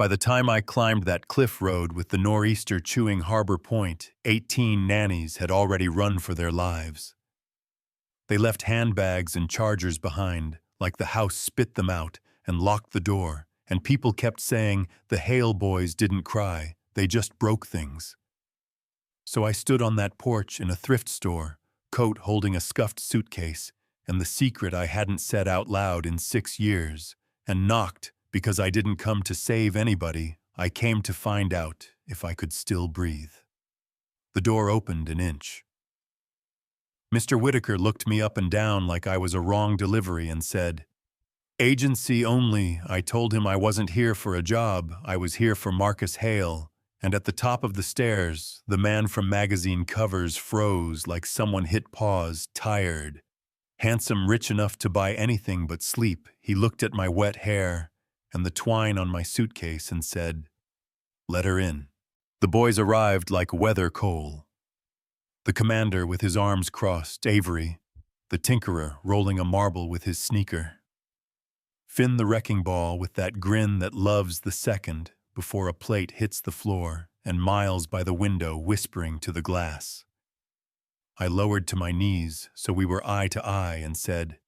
By the time I climbed that cliff road with the nor'easter chewing Harbor Point, 18 nannies had already run for their lives. They left handbags and chargers behind, like the house spit them out and locked the door, and people kept saying the Hale boys didn't cry, they just broke things. So I stood on that porch in a thrift store, coat holding a scuffed suitcase, and the secret I hadn't said out loud in 6 years, and knocked because I didn't come to save anybody, I came to find out if I could still breathe. The door opened an inch. Mr. Whitaker looked me up and down like I was a wrong delivery and said, "Agency only." I told him I wasn't here for a job, I was here for Marcus Hale, and at the top of the stairs, the man from magazine covers froze like someone hit pause, tired. Handsome, rich enough to buy anything but sleep, he looked at my wet hair and the twine on my suitcase and said, "Let her in." The boys arrived like weather coal. The commander with his arms crossed, Avery, the tinkerer rolling a marble with his sneaker. Finn the wrecking ball with that grin that loves the second before a plate hits the floor, and Miles by the window whispering to the glass. I lowered to my knees so we were eye to eye and said,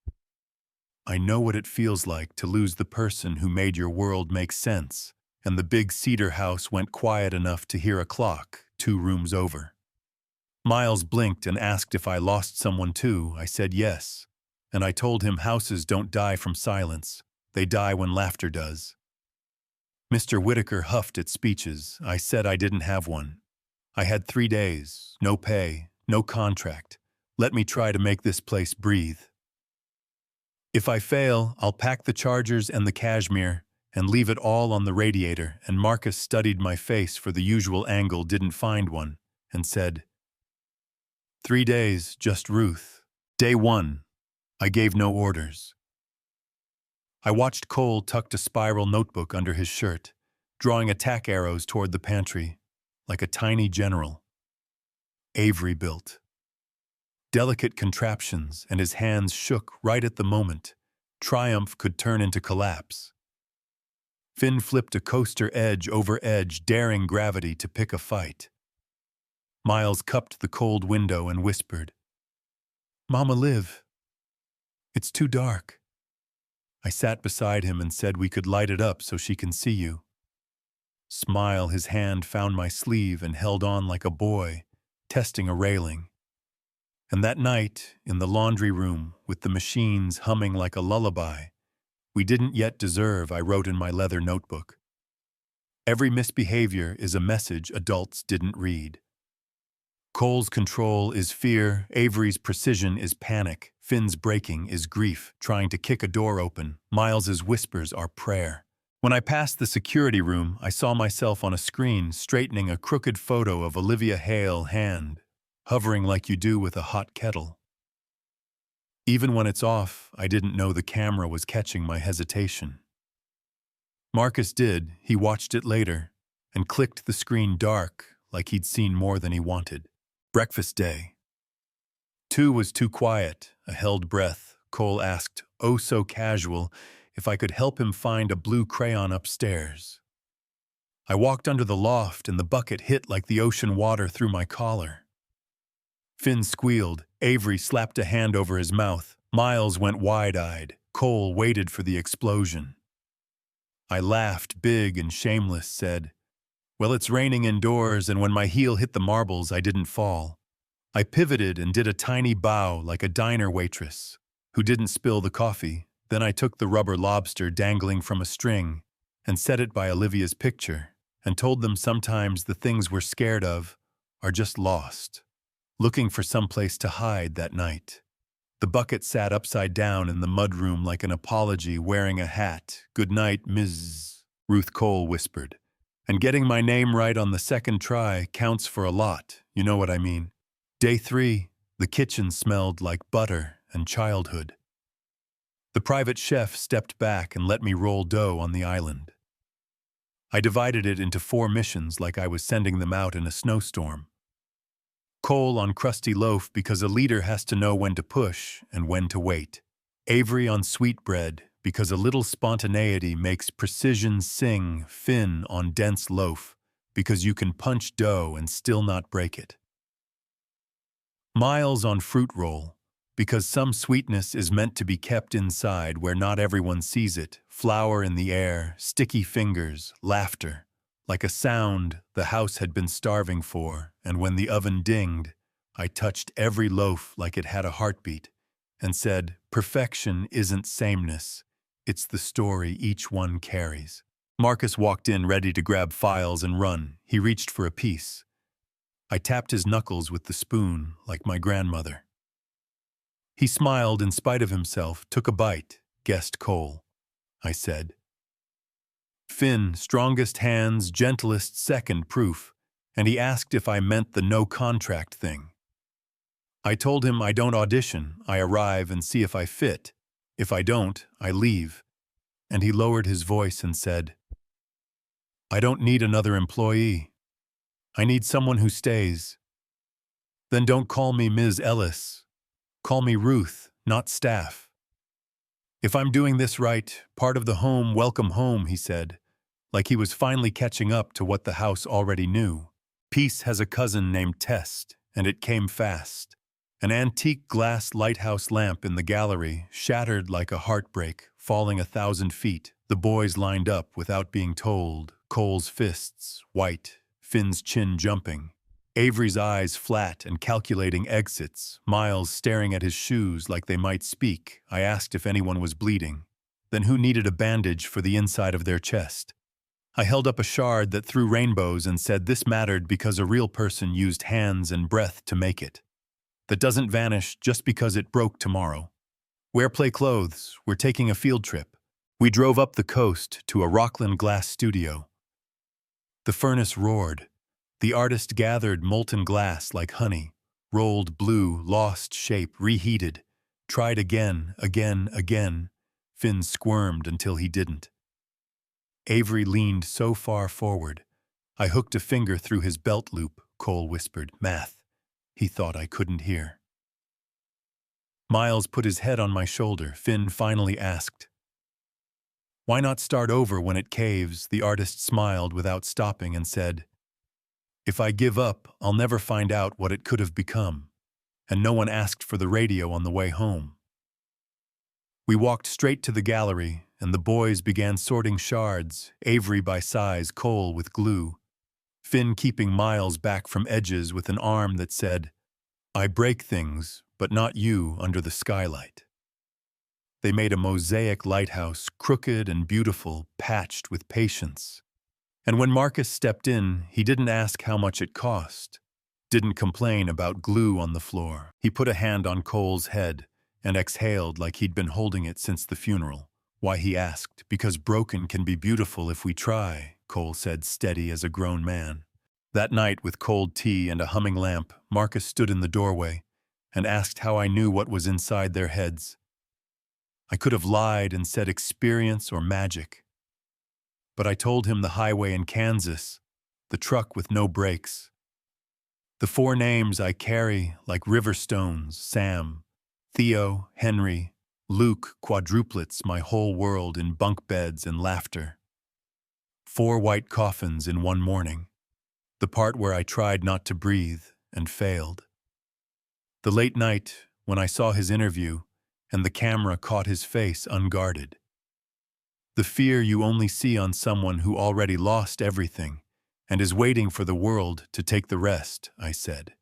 "I know what it feels like to lose the person who made your world make sense," and the big cedar house went quiet enough to hear a clock 2 rooms over. Miles blinked and asked if I lost someone too. I said yes, and I told him houses don't die from silence, they die when laughter does. Mr. Whitaker huffed at speeches. I said I didn't have one. I had 3 days, no pay, no contract. Let me try to make this place breathe. If I fail, I'll pack the chargers and the cashmere and leave it all on the radiator, and Marcus studied my face for the usual angle, didn't find one, and said, 3 days, just Ruth. Day 1. I gave no orders. I watched Cole tuck a spiral notebook under his shirt, drawing attack arrows toward the pantry, like a tiny general. Avery built. Delicate contraptions, and his hands shook right at the moment. Triumph could turn into collapse. Finn flipped a coaster edge over edge, daring gravity to pick a fight. Miles cupped the cold window and whispered, "Mama, Liv. It's too dark." I sat beside him and said we could light it up so she can see you. Smile, his hand found my sleeve and held on like a boy, testing a railing. And that night, in the laundry room, with the machines humming like a lullaby, we didn't yet deserve, I wrote in my leather notebook. Every misbehavior is a message adults didn't read. Cole's control is fear, Avery's precision is panic, Finn's breaking is grief, trying to kick a door open, Miles's whispers are prayer. When I passed the security room, I saw myself on a screen straightening a crooked photo of Olivia Hale hand, hovering like you do with a hot kettle. Even when it's off, I didn't know the camera was catching my hesitation. Marcus did. He watched it later and clicked the screen dark like he'd seen more than he wanted. Breakfast day. 2 was too quiet, a held breath. Cole asked, oh so casual, if I could help him find a blue crayon upstairs. I walked under the loft and the bucket hit like the ocean water through my collar. Finn squealed. Avery slapped a hand over his mouth. Miles went wide-eyed. Cole waited for the explosion. I laughed, big and shameless, said, well, it's raining indoors, and when my heel hit the marbles, I didn't fall. I pivoted and did a tiny bow like a diner waitress who didn't spill the coffee. Then I took the rubber lobster dangling from a string and set it by Olivia's picture and told them sometimes the things we're scared of are just lost, looking for someplace to hide that night. The bucket sat upside down in the mudroom like an apology, wearing a hat. Good night, Ms. Ruth Cole whispered. And getting my name right on the second try counts for a lot, you know what I mean. Day 3, the kitchen smelled like butter and childhood. The private chef stepped back and let me roll dough on the island. I divided it into 4 missions like I was sending them out in a snowstorm. Cole on crusty loaf because a leader has to know when to push and when to wait. Avery on sweetbread because a little spontaneity makes precision sing Finn on dense loaf, because you can punch dough and still not break it. Miles on fruit roll, because some sweetness is meant to be kept inside where not everyone sees it, flour in the air, sticky fingers, laughter, like a sound the house had been starving for, and when the oven dinged, I touched every loaf like it had a heartbeat, and said, perfection isn't sameness, it's the story each one carries. Marcus walked in ready to grab files and run. He reached for a piece. I tapped his knuckles with the spoon, like my grandmother. He smiled in spite of himself, took a bite, guessed Cole. I said, Finn, strongest hands, gentlest second proof, and he asked if I meant the no contract thing. I told him I don't audition, I arrive and see if I fit. If I don't, I leave. And he lowered his voice and said, I don't need another employee. I need someone who stays. Then don't call me Ms. Ellis. Call me Ruth, not staff. If I'm doing this right, part of the home, welcome home, he said, like he was finally catching up to what the house already knew. Peace has a cousin named Test, and it came fast. An antique glass lighthouse lamp in the gallery shattered like a heartbreak, falling 1,000 feet. The boys lined up without being told, Cole's fists white, Finn's chin jumping. Avery's eyes flat and calculating exits, Miles staring at his shoes like they might speak. I asked if anyone was bleeding. Then who needed a bandage for the inside of their chest? I held up a shard that threw rainbows and said this mattered because a real person used hands and breath to make it. That doesn't vanish just because it broke tomorrow. Wear play clothes, we're taking a field trip. We drove up the coast to a Rockland glass studio. The furnace roared. The artist gathered molten glass like honey, rolled blue, lost shape, reheated, tried again, again. Finn squirmed until he didn't. Avery leaned so far forward. I hooked a finger through his belt loop, Cole whispered, math. He thought I couldn't hear. Miles put his head on my shoulder. Finn finally asked, why not start over when it caves? The artist smiled without stopping and said, if I give up, I'll never find out what it could have become. And no one asked for the radio on the way home. We walked straight to the gallery, and the boys began sorting shards, Avery by size, Cole with glue, Finn keeping Miles back from edges with an arm that said, I break things, but not you, under the skylight. They made a mosaic lighthouse, crooked and beautiful, patched with patience. And when Marcus stepped in, he didn't ask how much it cost, didn't complain about glue on the floor. He put a hand on Cole's head and exhaled like he'd been holding it since the funeral. Why, he asked, because broken can be beautiful if we try, Cole said, steady as a grown man. That night, with cold tea and a humming lamp, Marcus stood in the doorway and asked how I knew what was inside their heads. I could have lied and said experience or magic. But I told him the highway in Kansas, the truck with no brakes. The 4 names I carry like river stones, Sam, Theo, Henry, Luke, quadruplets, my whole world in bunk beds and laughter. 4 white coffins in one morning, the part where I tried not to breathe and failed. The late night when I saw his interview and the camera caught his face unguarded. The fear you only see on someone who already lost everything and is waiting for the world to take the rest, I said.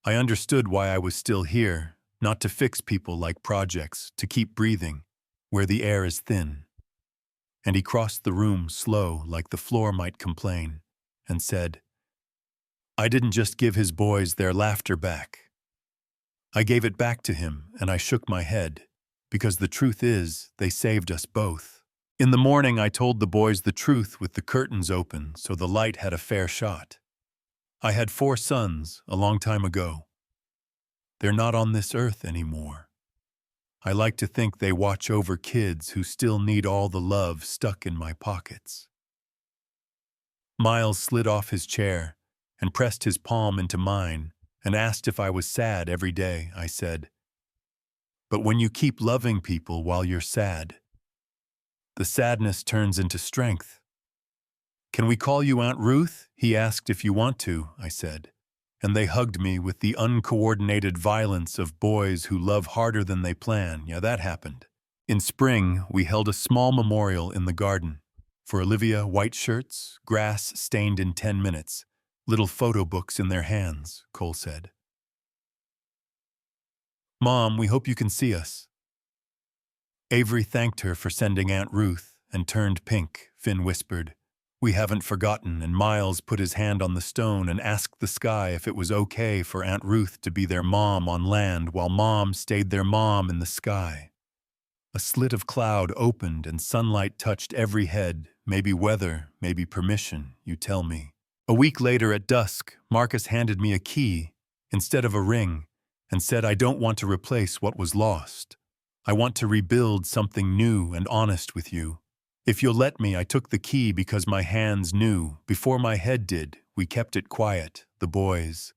I understood why I was still here, not to fix people like projects, to keep breathing, where the air is thin. And he crossed the room slow, like the floor might complain, and said, I didn't just give his boys their laughter back. I gave it back to him, and I shook my head, because the truth is, they saved us both. In the morning, I told the boys the truth with the curtains open so the light had a fair shot. I had 4 sons a long time ago. They're not on this earth anymore. I like to think they watch over kids who still need all the love stuck in my pockets. Miles slid off his chair and pressed his palm into mine and asked if I was sad every day. I said, but when you keep loving people while you're sad, The sadness turns into strength. "Can we call you Aunt Ruth?" he asked. "If you want to," I said. And they hugged me with the uncoordinated violence of boys who love harder than they plan. Yeah, that happened. In spring, we held a small memorial in the garden. For Olivia, white shirts, grass stained in 10 minutes, little photo books in their hands, Cole said. "Mom, we hope you can see us." Avery thanked her for sending Aunt Ruth and turned pink. Finn whispered, "We haven't forgotten," and Miles put his hand on the stone and asked the sky if it was okay for Aunt Ruth to be their mom on land while Mom stayed their mom in the sky. A slit of cloud opened and sunlight touched every head, maybe weather, maybe permission, you tell me. A week later at dusk, Marcus handed me a key instead of a ring and said, "I don't want to replace what was lost. I want to rebuild something new and honest with you. If you'll let me," I took the key because my hands knew. Before my head did, we kept it quiet, the boys.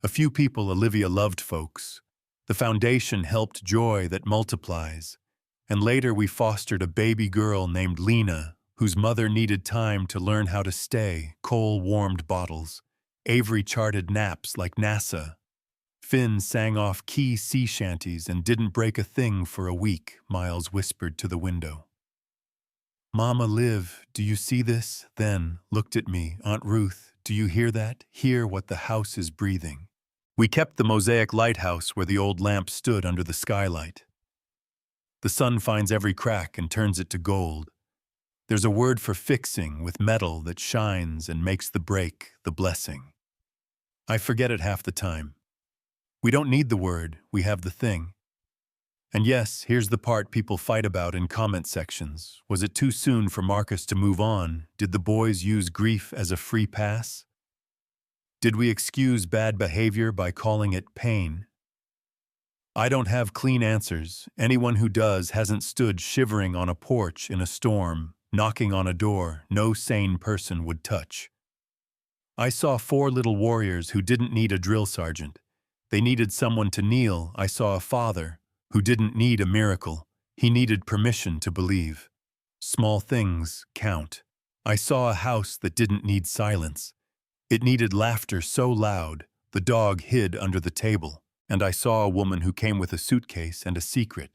A few people Olivia loved folks. The foundation helped joy that multiplies. And later we fostered a baby girl named Lena, whose mother needed time to learn how to stay. Cole warmed bottles. Avery charted naps like NASA. Finn sang off key sea shanties and didn't break a thing for a week, Miles whispered to the window. "Mama Liv, do you see this?" Then looked at me. "Aunt Ruth, do you hear that? Hear what the house is breathing." We kept the mosaic lighthouse where the old lamp stood under the skylight. The sun finds every crack and turns it to gold. There's a word for fixing with metal that shines and makes the break the blessing. I forget it half the time. We don't need the word, we have the thing. And yes, here's the part people fight about in comment sections. Was it too soon for Marcus to move on? Did the boys use grief as a free pass? Did we excuse bad behavior by calling it pain? I don't have clean answers. Anyone who does hasn't stood shivering on a porch in a storm, knocking on a door no sane person would touch. I saw 4 little warriors who didn't need a drill sergeant. They needed someone to kneel. I saw a father who didn't need a miracle. He needed permission to believe. Small things count. I saw a house that didn't need silence. It needed laughter so loud, the dog hid under the table. And I saw a woman who came with a suitcase and a secret,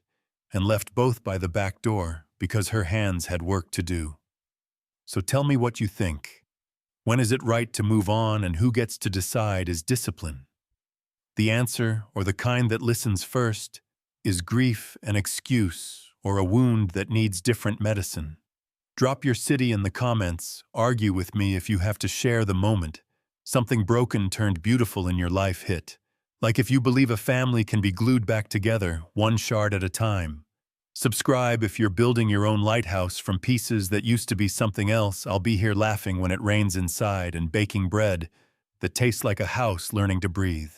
and left both by the back door because her hands had work to do. So tell me what you think. When is it right to move on, and who gets to decide is discipline? The answer, or the kind that listens first, is grief an excuse or a wound that needs different medicine? Drop your city in the comments. Argue with me if you have to share the moment. Something broken turned beautiful in your life hit. Like if you believe a family can be glued back together, one shard at a time. Subscribe if you're building your own lighthouse from pieces that used to be something else. I'll be here laughing when it rains inside and baking bread that tastes like a house learning to breathe.